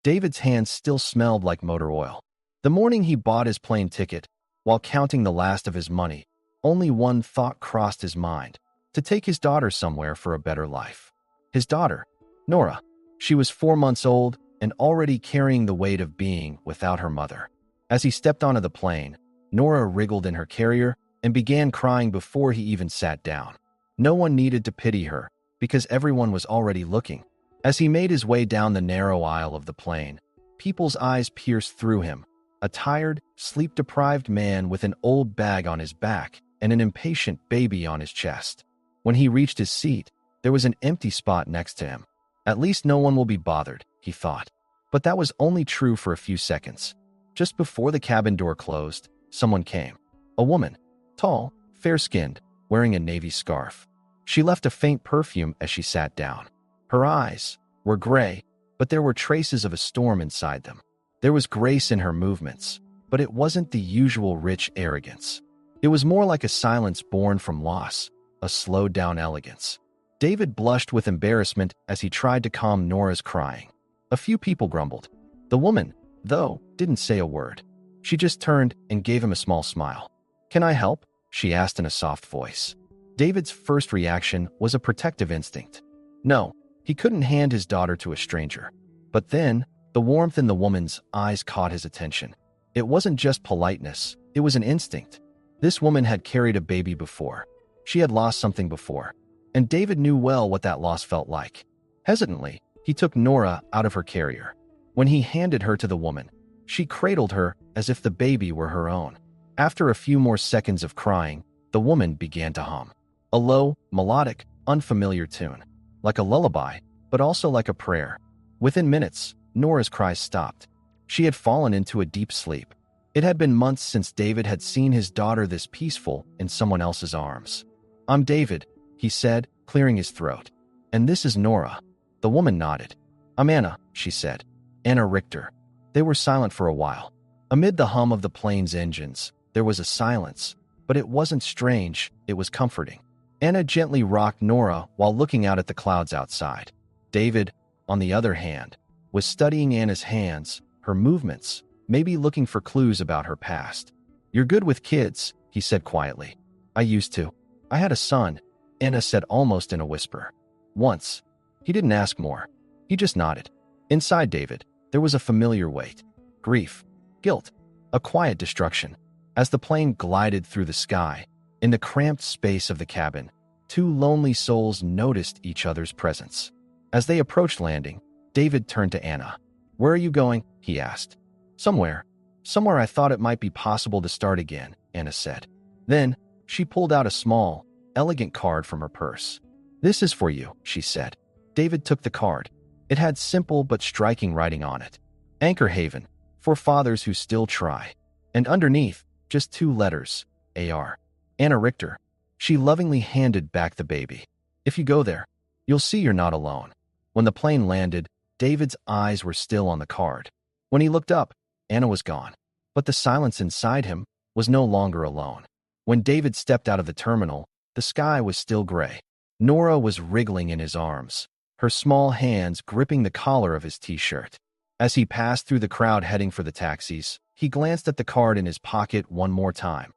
David's hands still smelled like motor oil. The morning he bought his plane ticket, while counting the last of his money, only one thought crossed his mind: to take his daughter somewhere for a better life. His daughter, Norah. She was 4 months old and already carrying the weight of being without her mother. As he stepped onto the plane, Norah wriggled in her carrier and began crying before he even sat down. No one needed to pity her, because everyone was already looking. As he made his way down the narrow aisle of the plane, people's eyes pierced through him. A tired, sleep-deprived man with an old bag on his back and an impatient baby on his chest. When he reached his seat, there was an empty spot next to him. At least no one will be bothered, he thought. But that was only true for a few seconds. Just before the cabin door closed, someone came. A woman, tall, fair-skinned, wearing a navy scarf. She left a faint perfume as she sat down. Her eyes were gray, but there were traces of a storm inside them. There was grace in her movements, but it wasn't the usual rich arrogance. It was more like a silence born from loss, a slowed-down elegance. David blushed with embarrassment as he tried to calm Norah's crying. A few people grumbled. The woman, though, didn't say a word. She just turned and gave him a small smile. "Can I help?" she asked in a soft voice. David's first reaction was a protective instinct. No, he couldn't hand his daughter to a stranger. But then, the warmth in the woman's eyes caught his attention. It wasn't just politeness, it was an instinct. This woman had carried a baby before. She had lost something before. And David knew well what that loss felt like. Hesitantly, he took Norah out of her carrier. When he handed her to the woman, she cradled her as if the baby were her own. After a few more seconds of crying, the woman began to hum. A low, melodic, unfamiliar tune. Like a lullaby, but also like a prayer. Within minutes, Norah's cries stopped. She had fallen into a deep sleep. It had been months since David had seen his daughter this peaceful in someone else's arms. "I'm David," he said, clearing his throat. "And this is Norah." The woman nodded. "I'm Anna," she said. "Anna Richter." They were silent for a while. Amid the hum of the plane's engines, there was a silence, but it wasn't strange, it was comforting. Anna gently rocked Norah while looking out at the clouds outside. David, on the other hand, was studying Anna's hands, her movements, maybe looking for clues about her past. "You're good with kids," he said quietly. "I used to. I had a son," Anna said almost in a whisper. "Once." He didn't ask more. He just nodded. Inside David, there was a familiar weight. Grief. Guilt. A quiet destruction. As the plane glided through the sky, in the cramped space of the cabin, two lonely souls noticed each other's presence. As they approached landing, David turned to Anna. "Where are you going?" he asked. "Somewhere. Somewhere I thought it might be possible to start again," Anna said. Then, she pulled out a small, elegant card from her purse. "This is for you," she said. David took the card. It had simple but striking writing on it. "Anchor Haven, for fathers who still try." And underneath, just 2 letters, A.R. Anna Richter. She lovingly handed back the baby. "If you go there, you'll see you're not alone." When the plane landed, David's eyes were still on the card. When he looked up, Anna was gone. But the silence inside him was no longer alone. When David stepped out of the terminal, the sky was still gray. Norah was wriggling in his arms, her small hands gripping the collar of his t-shirt. As he passed through the crowd heading for the taxis, he glanced at the card in his pocket one more time.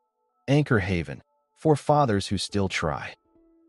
Anchor Haven, for fathers who still try.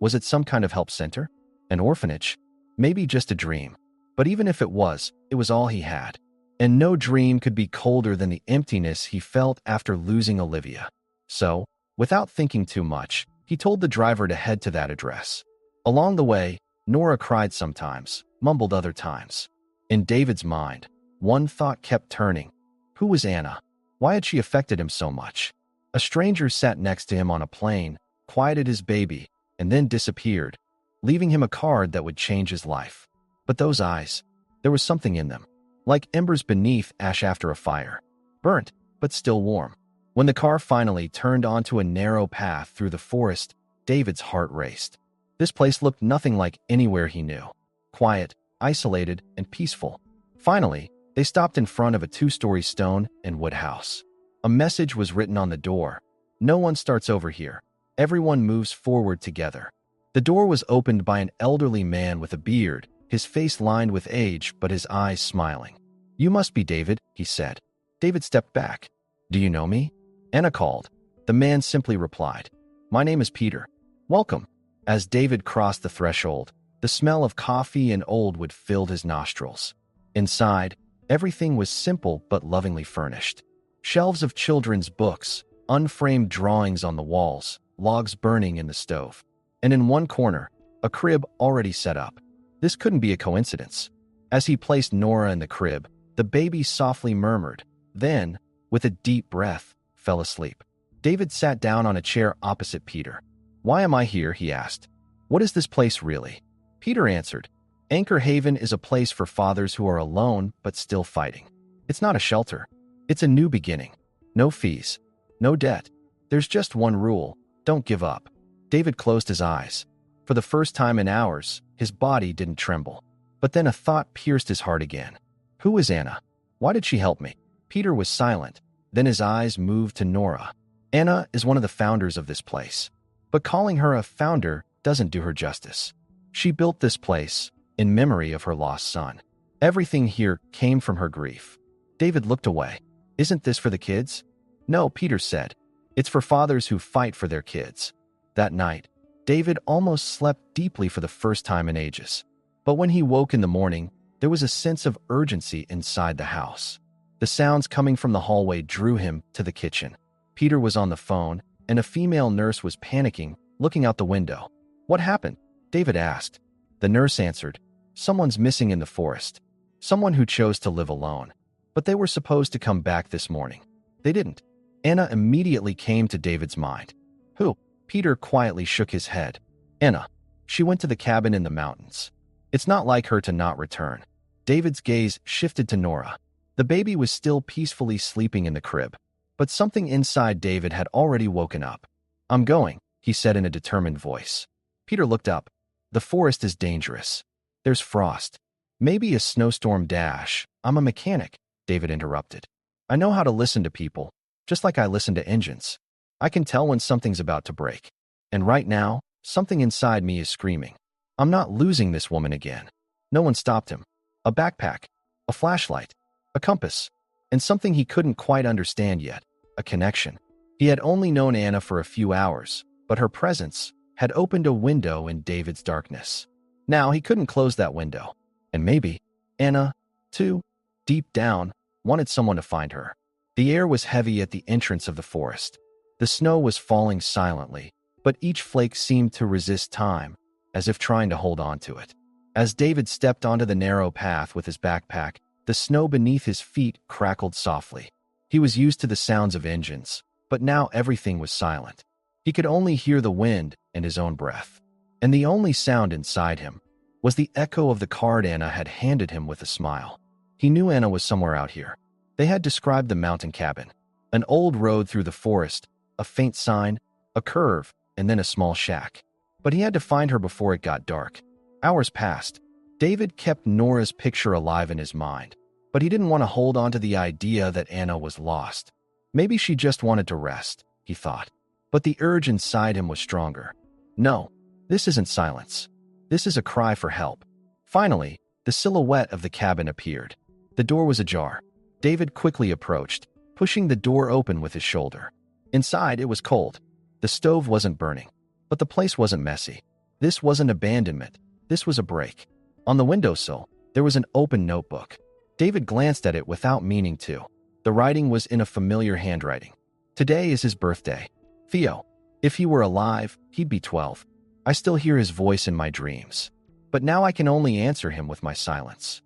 Was it some kind of help center? An orphanage? Maybe just a dream. But even if it was all he had. And no dream could be colder than the emptiness he felt after losing Olivia. So, without thinking too much, he told the driver to head to that address. Along the way, Norah cried sometimes, mumbled other times. In David's mind, one thought kept turning. Who was Anna? Why had she affected him so much? A stranger sat next to him on a plane, quieted his baby, and then disappeared, leaving him a card that would change his life. But those eyes, there was something in them, like embers beneath ash after a fire. Burnt, but still warm. When the car finally turned onto a narrow path through the forest, David's heart raced. This place looked nothing like anywhere he knew. Quiet, isolated, and peaceful. Finally, they stopped in front of a 2-story stone and wood house. A message was written on the door. "No one starts over here. Everyone moves forward together." The door was opened by an elderly man with a beard, his face lined with age but his eyes smiling. "You must be David," he said. David stepped back. "Do you know me?" Anna called. The man simply replied, "My name is Peter. Welcome." As David crossed the threshold, the smell of coffee and old wood filled his nostrils. Inside, everything was simple but lovingly furnished. Shelves of children's books, unframed drawings on the walls, logs burning in the stove. And in one corner, a crib already set up. This couldn't be a coincidence. As he placed Norah in the crib, the baby softly murmured, then, with a deep breath, fell asleep. David sat down on a chair opposite Peter. "Why am I here?" he asked. "What is this place really?" Peter answered, "Anchor Haven is a place for fathers who are alone but still fighting. It's not a shelter. It's a new beginning. No fees. No debt. There's just one rule: don't give up." David closed his eyes. For the first time in hours, his body didn't tremble. But then a thought pierced his heart again. Who is Anna? Why did she help me? Peter was silent. Then his eyes moved to Norah. Anna is one of the founders of this place. But calling her a founder doesn't do her justice. She built this place in memory of her lost son. Everything here came from her grief. David looked away. "Isn't this for the kids?" "No," Peter said. "It's for fathers who fight for their kids." That night, David almost slept deeply for the first time in ages. But when he woke in the morning, there was a sense of urgency inside the house. The sounds coming from the hallway drew him to the kitchen. Peter was on the phone, and a female nurse was panicking, looking out the window. "What happened?" David asked. The nurse answered, "Someone's missing in the forest. Someone who chose to live alone. But they were supposed to come back this morning. They didn't." Anna immediately came to David's mind. "Who?" Peter quietly shook his head. "Anna. She went to the cabin in the mountains. It's not like her to not return." David's gaze shifted to Norah. The baby was still peacefully sleeping in the crib. But something inside David had already woken up. "I'm going," he said in a determined voice. Peter looked up. "The forest is dangerous. There's frost. Maybe a snowstorm dash." "I'm a mechanic," David interrupted. "I know how to listen to people, just like I listen to engines. I can tell when something's about to break. And right now, something inside me is screaming. I'm not losing this woman again." No one stopped him. A backpack, a flashlight, a compass, and something he couldn't quite understand yet, a connection. He had only known Anna for a few hours, but her presence had opened a window in David's darkness. Now he couldn't close that window. And maybe Anna, too, deep down, wanted someone to find her. The air was heavy at the entrance of the forest. The snow was falling silently, but each flake seemed to resist time, as if trying to hold on to it. As David stepped onto the narrow path with his backpack, the snow beneath his feet crackled softly. He was used to the sounds of engines, but now everything was silent. He could only hear the wind and his own breath. And the only sound inside him was the echo of the card Anna had handed him with a smile. He knew Anna was somewhere out here. They had described the mountain cabin. An old road through the forest, a faint sign, a curve, and then a small shack. But he had to find her before it got dark. Hours passed. David kept Norah's picture alive in his mind, but he didn't want to hold on to the idea that Anna was lost. Maybe she just wanted to rest, he thought. But the urge inside him was stronger. No, this isn't silence. This is a cry for help. Finally, the silhouette of the cabin appeared. The door was ajar. David quickly approached, pushing the door open with his shoulder. Inside, it was cold. The stove wasn't burning, but the place wasn't messy. This wasn't abandonment. This was a break. On the windowsill, there was an open notebook. David glanced at it without meaning to. The writing was in a familiar handwriting. Today is his birthday. Theo. If he were alive, he'd be 12. I still hear his voice in my dreams. But now I can only answer him with my silence.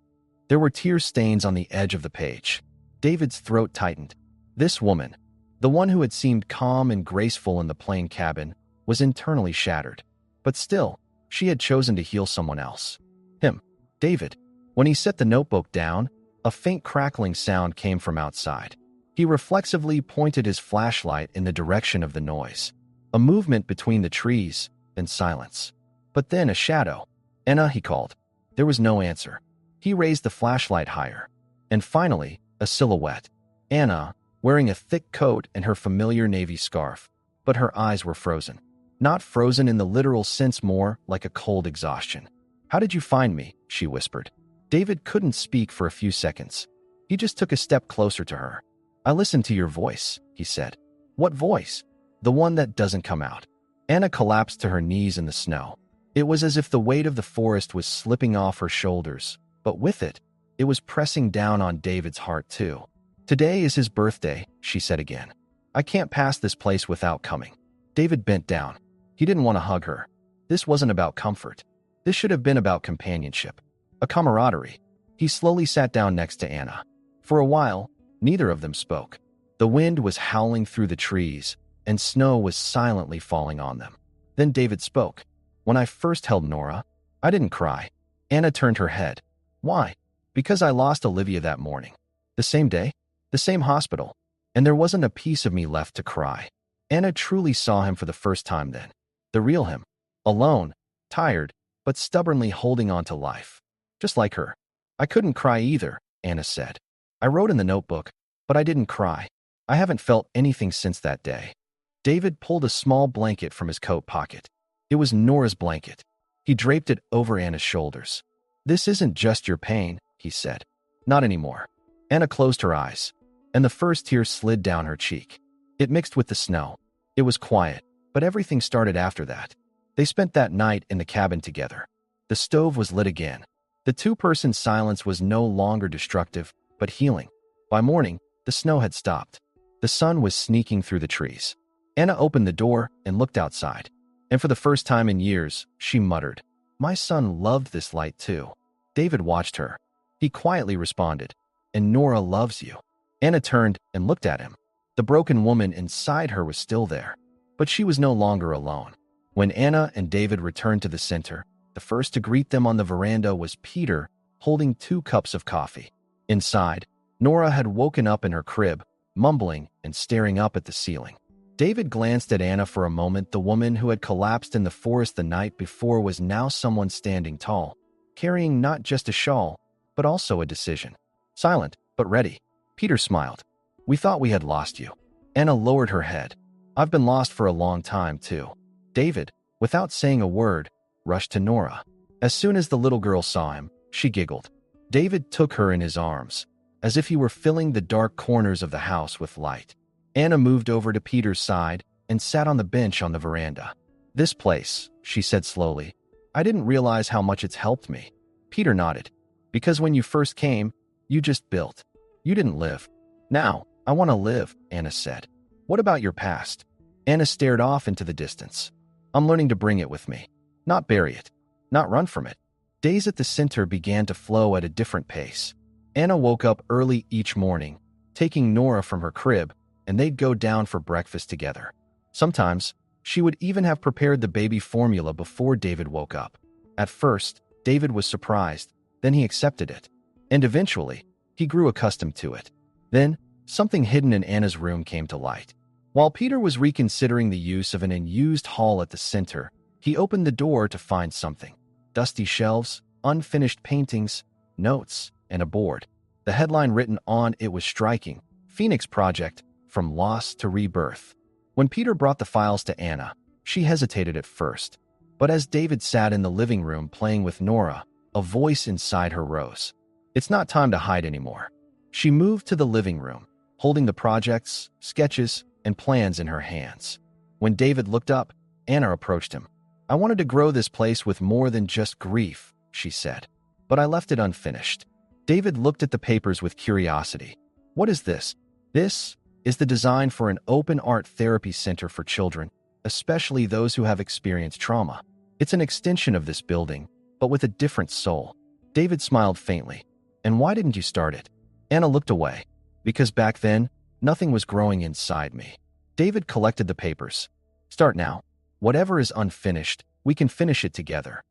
There were tear stains on the edge of the page. David's throat tightened. This woman, the one who had seemed calm and graceful in the plain cabin, was internally shattered. But still, she had chosen to heal someone else. Him. David. When he set the notebook down, a faint crackling sound came from outside. He reflexively pointed his flashlight in the direction of the noise. A movement between the trees, then silence. But then a shadow. "Anna," he called. There was no answer. He raised the flashlight higher. And finally, a silhouette. Anna, wearing a thick coat and her familiar navy scarf. But her eyes were frozen. Not frozen in the literal sense, more like a cold exhaustion. "How did you find me?" she whispered. David couldn't speak for a few seconds. He just took a step closer to her. "I listened to your voice," he said. "What voice?" "The one that doesn't come out." Anna collapsed to her knees in the snow. It was as if the weight of the forest was slipping off her shoulders, but with it, it was pressing down on David's heart too. "Today is his birthday," she said again. "I can't pass this place without coming." David bent down. He didn't want to hug her. This wasn't about comfort. This should have been about companionship, a camaraderie. He slowly sat down next to Anna. For a while, neither of them spoke. The wind was howling through the trees, and snow was silently falling on them. Then David spoke. "When I first held Norah, I didn't cry." Anna turned her head. "Why?" "Because I lost Olivia that morning. The same day, the same hospital, and there wasn't a piece of me left to cry." Anna truly saw him for the first time then. The real him. Alone, tired, but stubbornly holding on to life. Just like her. "I couldn't cry either," Anna said. "I wrote in the notebook, but I didn't cry. I haven't felt anything since that day." David pulled a small blanket from his coat pocket. It was Nora's blanket. He draped it over Anna's shoulders. "This isn't just your pain," he said. "Not anymore." Anna closed her eyes, and the first tear slid down her cheek. It mixed with the snow. It was quiet, but everything started after that. They spent that night in the cabin together. The stove was lit again. The two-person silence was no longer destructive, but healing. By morning, the snow had stopped. The sun was sneaking through the trees. Anna opened the door and looked outside. And for the first time in years, she muttered, "My son loved this light too." David watched her. He quietly responded, "And Norah loves you." Anna turned and looked at him. The broken woman inside her was still there, but she was no longer alone. When Anna and David returned to the center, the first to greet them on the veranda was Peter, holding 2 cups of coffee. Inside, Norah had woken up in her crib, mumbling and staring up at the ceiling. David glanced at Anna for a moment. The woman who had collapsed in the forest the night before was now someone standing tall, carrying not just a shawl, but also a decision. Silent, but ready. Peter smiled. "We thought we had lost you." Anna lowered her head. "I've been lost for a long time, too." David, without saying a word, rushed to Norah. As soon as the little girl saw him, she giggled. David took her in his arms, as if he were filling the dark corners of the house with light. Anna moved over to Peter's side and sat on the bench on the veranda. "This place," she said slowly, "I didn't realize how much it's helped me." Peter nodded. "Because when you first came, you just built. You didn't live. Now, I want to live," Anna said. "What about your past?" Anna stared off into the distance. "I'm learning to bring it with me. Not bury it. Not run from it." Days at the center began to flow at a different pace. Anna woke up early each morning, taking Norah from her crib, and they'd go down for breakfast together. Sometimes, she would even have prepared the baby formula before David woke up. At first, David was surprised, then he accepted it. And eventually, he grew accustomed to it. Then, something hidden in Anna's room came to light. While Peter was reconsidering the use of an unused hall at the center, he opened the door to find something. Dusty shelves, unfinished paintings, notes, and a board. The headline written on it was striking: Phoenix Project, From Loss to Rebirth. When Peter brought the files to Anna, she hesitated at first. But as David sat in the living room playing with Norah, a voice inside her rose. "It's not time to hide anymore." She moved to the living room, holding the projects, sketches, and plans in her hands. When David looked up, Anna approached him. "I wanted to grow this place with more than just grief," she said. "But I left it unfinished." David looked at the papers with curiosity. "What is this?" "This is the design for an open art therapy center for children, especially those who have experienced trauma. It's an extension of this building, but with a different soul." David smiled faintly. "And why didn't you start it?" Anna looked away. "Because back then, nothing was growing inside me." David collected the papers. "Start now. Whatever is unfinished, we can finish it together."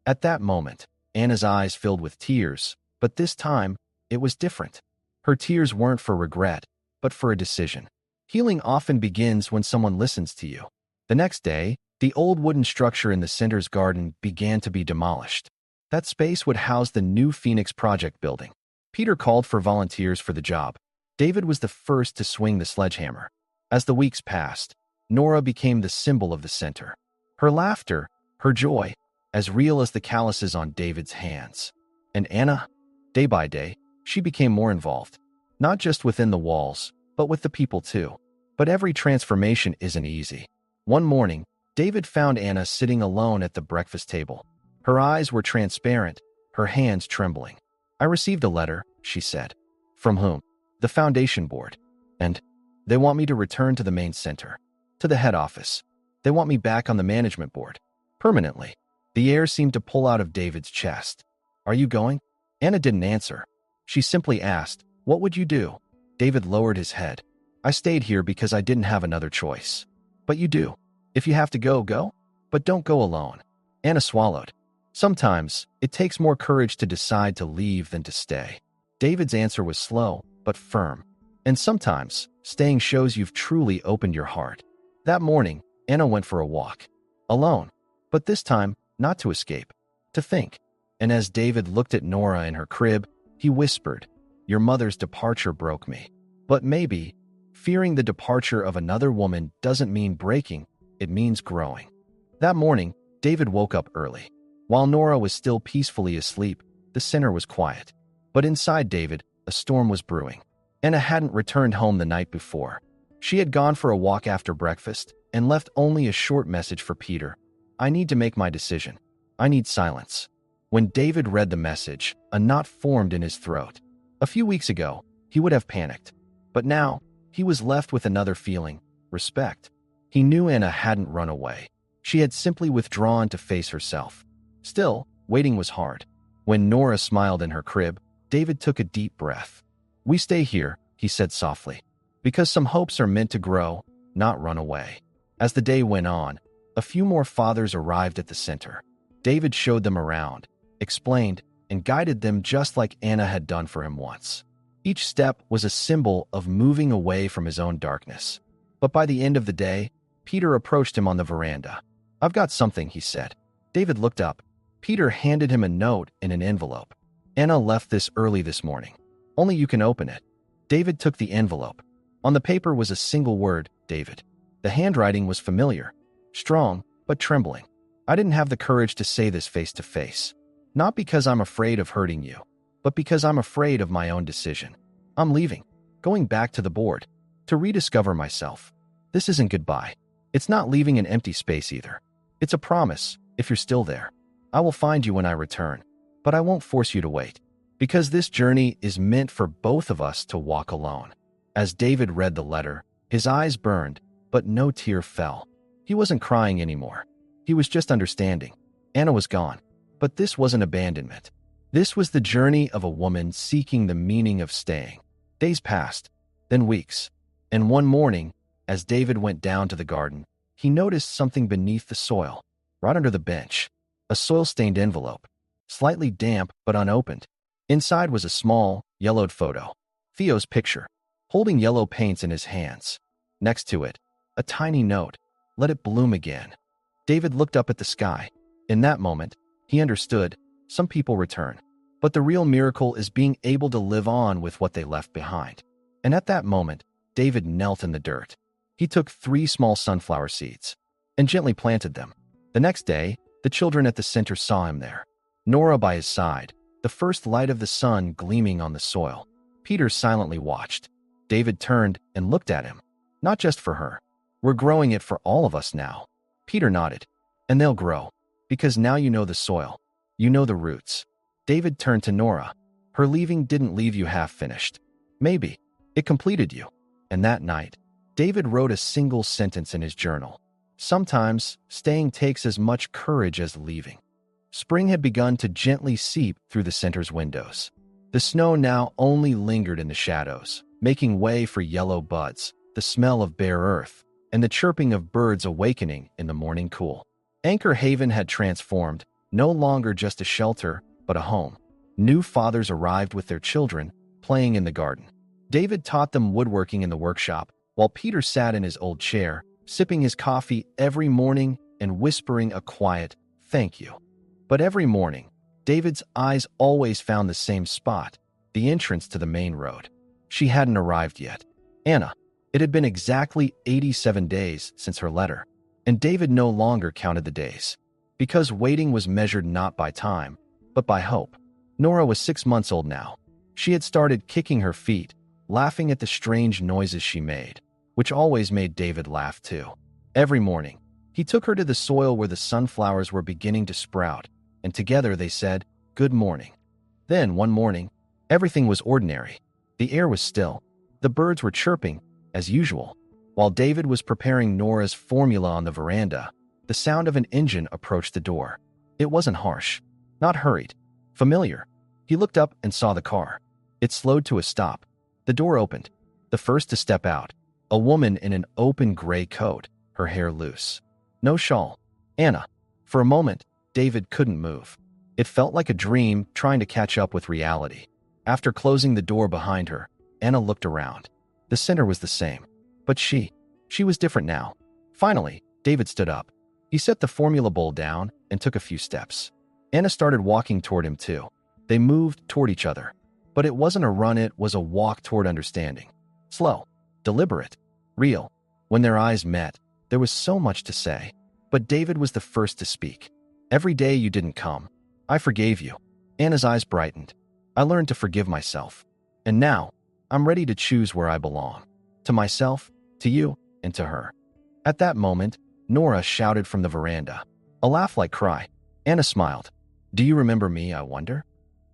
At that moment, Anna's eyes filled with tears, but this time, it was different. Her tears weren't for regret, but for a decision. Healing often begins when someone listens to you. The next day, the old wooden structure in the center's garden began to be demolished. That space would house the new Phoenix Project building. Peter called for volunteers for the job. David was the first to swing the sledgehammer. As the weeks passed, Norah became the symbol of the center. Her laughter, her joy, as real as the calluses on David's hands. And Anna, day by day, she became more involved. not just within the walls, but with the people too. But every transformation isn't easy. One morning, David found Anna sitting alone at the breakfast table. Her eyes were transparent, her hands trembling. "I received a letter," she said. "From whom?" "The foundation board. And they want me to return to the main center, to the head office. They want me back on the management board, permanently." The air seemed to pull out of David's chest. "Are you going?" Anna didn't answer. She simply asked, "What would you do?" David lowered his head. "I stayed here because I didn't have another choice." "But you do. If you have to go, go. But don't go alone." Anna swallowed. Sometimes, it takes more courage to decide to leave than to stay. David's answer was slow, but firm. And sometimes, staying shows you've truly opened your heart. That morning, Anna went for a walk. Alone. But this time, not to escape. To think. And as David looked at Norah in her crib, he whispered, "Your mother's departure broke me. But maybe, fearing the departure of another woman doesn't mean breaking, it means growing." That morning, David woke up early. While Norah was still peacefully asleep, the center was quiet. But inside David, a storm was brewing. Anna hadn't returned home the night before. She had gone for a walk after breakfast and left only a short message for Peter. "I need to make my decision. I need silence." When David read the message, a knot formed in his throat. A few weeks ago, he would have panicked. But now, he was left with another feeling: respect. He knew Anna hadn't run away. She had simply withdrawn to face herself. Still, waiting was hard. When Norah smiled in her crib, David took a deep breath. "We stay here," he said softly, "because some hopes are meant to grow, not run away." As the day went on, a few more fathers arrived at the center. David showed them around, explained, and guided them just like Anna had done for him once. Each step was a symbol of moving away from his own darkness. But by the end of the day, Peter approached him on the veranda. "I've got something," he said. David looked up. Peter handed him a note in an envelope. "Anna left this early this morning. Only you can open it." David took the envelope. On the paper was a single word: David. The handwriting was familiar, strong, but trembling. "I didn't have the courage to say this face to face. Not because I'm afraid of hurting you, but because I'm afraid of my own decision. I'm leaving, going back to the board, to rediscover myself. This isn't goodbye. It's not leaving an empty space either. It's a promise, if you're still there. I will find you when I return, but I won't force you to wait, because this journey is meant for both of us to walk alone." As David read the letter, his eyes burned, but no tear fell. He wasn't crying anymore. He was just understanding. Anna was gone, but this wasn't abandonment. This was the journey of a woman seeking the meaning of staying. Days passed, then weeks, and one morning, as David went down to the garden, he noticed something beneath the soil, right under the bench. A soil-stained envelope, slightly damp but unopened. Inside was a small, yellowed photo. Theo's picture, holding yellow paints in his hands. Next to it, a tiny note: "Let it bloom again." David looked up at the sky. In that moment, he understood: some people return, but the real miracle is being able to live on with what they left behind. And at that moment, David knelt in the dirt. He took 3 small sunflower seeds and gently planted them. The next day, the children at the center saw him there. Norah by his side, the first light of the sun gleaming on the soil. Peter silently watched. David turned and looked at him. "Not just for her. We're growing it for all of us now." Peter nodded. "And they'll grow, because now you know the soil. You know the roots." David turned to Norah. "Her leaving didn't leave you half-finished. Maybe. It completed you." And that night, David wrote a single sentence in his journal: "Sometimes, staying takes as much courage as leaving." Spring had begun to gently seep through the center's windows. The snow now only lingered in the shadows, making way for yellow buds, the smell of bare earth, and the chirping of birds awakening in the morning cool. Anchor Haven had transformed, no longer just a shelter, but a home. New fathers arrived with their children, playing in the garden. David taught them woodworking in the workshop, while Peter sat in his old chair, sipping his coffee every morning and whispering a quiet, "Thank you." But every morning, David's eyes always found the same spot, the entrance to the main road. She hadn't arrived yet. Anna. It had been exactly 87 days since her letter, and David no longer counted the days, because waiting was measured not by time, but by hope. Norah was 6 months old now. She had started kicking her feet, laughing at the strange noises she made, which always made David laugh too. Every morning, he took her to the soil where the sunflowers were beginning to sprout, and together they said, "Good morning." Then, one morning, everything was ordinary. The air was still. The birds were chirping, as usual. While David was preparing Norah's formula on the veranda, the sound of an engine approached the door. It wasn't harsh, not hurried, familiar. He looked up and saw the car. It slowed to a stop. The door opened. The first to step out, a woman in an open gray coat, her hair loose. No shawl. Anna. For a moment, David couldn't move. It felt like a dream trying to catch up with reality. After closing the door behind her, Anna looked around. The center was the same, but she was different now. Finally, David stood up. He set the formula bowl down and took a few steps. Anna started walking toward him too. They moved toward each other. But it wasn't a run, it was a walk toward understanding. Slow, deliberate, real. When their eyes met, there was so much to say. But David was the first to speak. "Every day you didn't come, I forgave you." Anna's eyes brightened. "I learned to forgive myself. And now, I'm ready to choose where I belong. To myself, to you, and to her." At that moment, Norah shouted from the veranda. A laugh like cry. Anna smiled. "Do you remember me, I wonder?"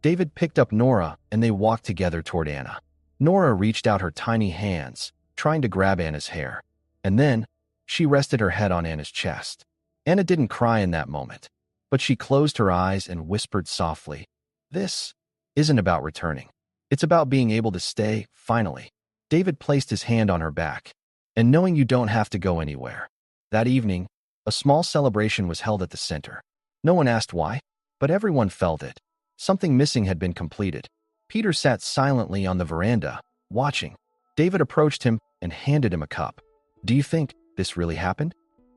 David picked up Norah and they walked together toward Anna. Norah reached out her tiny hands, trying to grab Anna's hair. And then, she rested her head on Anna's chest. Anna didn't cry in that moment, but she closed her eyes and whispered softly, "This isn't about returning. It's about being able to stay, finally." David placed his hand on her back, "And knowing you don't have to go anywhere." That evening, a small celebration was held at the center. No one asked why, but everyone felt it. Something missing had been completed. Peter sat silently on the veranda, watching. David approached him and handed him a cup. "Do you think this really happened?"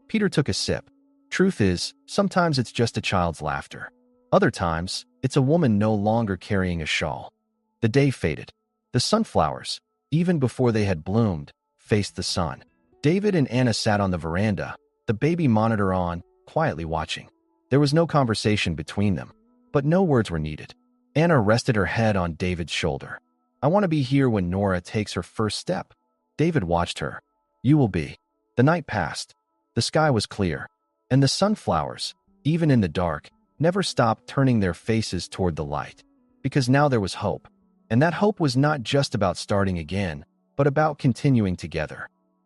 Peter took a sip. "Truth is, sometimes it's just a child's laughter. Other times, it's a woman no longer carrying a shawl." The day faded. The sunflowers, even before they had bloomed, faced the sun. David and Anna sat on the veranda, the baby monitor on, quietly watching. There was no conversation between them, but no words were needed. Anna rested her head on David's shoulder. "I want to be here when Norah takes her first step." David watched her. "You will be." The night passed. The sky was clear, and the sunflowers, even in the dark, never stopped turning their faces toward the light. Because now there was hope. And that hope was not just about starting again, but about continuing together.